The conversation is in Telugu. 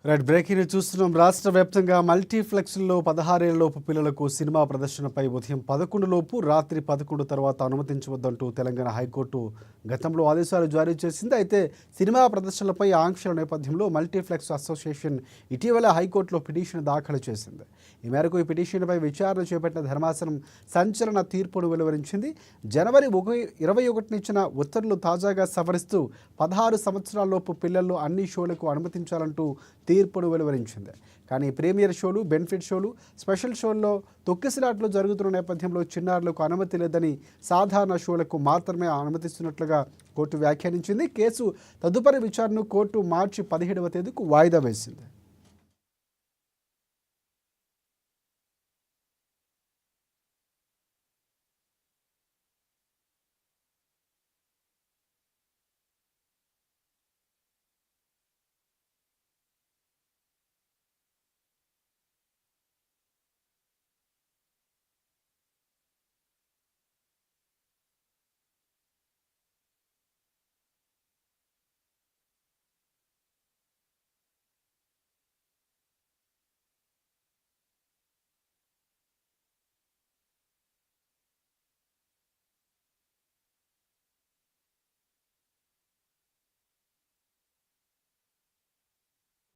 రైట్ బ్రేకింగ్ చూస్తున్నాం. రాష్ట్ర వ్యాప్తంగా మల్టీప్లెక్స్ల్లో 16 ఏళ్లలోపు పిల్లలకు సినిమా ప్రదర్శనపై ఉదయం 11 లోపు రాత్రి 11 తర్వాత అనుమతించవద్దంటూ తెలంగాణ హైకోర్టు గతంలో ఆదేశాలు జారీ చేసింది. అయితే సినిమా ప్రదర్శనలపై ఆంక్షల నేపథ్యంలో మల్టీప్లెక్స్ అసోసియేషన్ ఇటీవల హైకోర్టులో పిటిషన్ దాఖలు చేసింది. ఈ మేరకు ఈ పిటిషన్పై విచారణ చేపట్టిన ధర్మాసనం సంచలన తీర్పును వెలువరించింది. జనవరి 21 ఇచ్చిన ఉత్తర్వులు తాజాగా సవరిస్తూ 16 సంవత్సరాలలోపు పిల్లలను అన్ని షోలకు అనుమతించాలంటూ తీర్పును వెలువరించింది. కానీ ప్రీమియర్ షోలు, బెనిఫిట్ షోలు, స్పెషల్ షోల్లో తొక్కిసలాట్లు జరుగుతున్న నేపథ్యంలో చిన్నారులకు అనుమతి లేదని సాధారణ షోలకు మాత్రమే అనుమతిస్తున్నట్లుగా కోర్టు వ్యాఖ్యానించింది. కేసు తదుపరి విచారణను కోర్టు మార్చి 17వ తేదీకు వాయిదా వేసింది.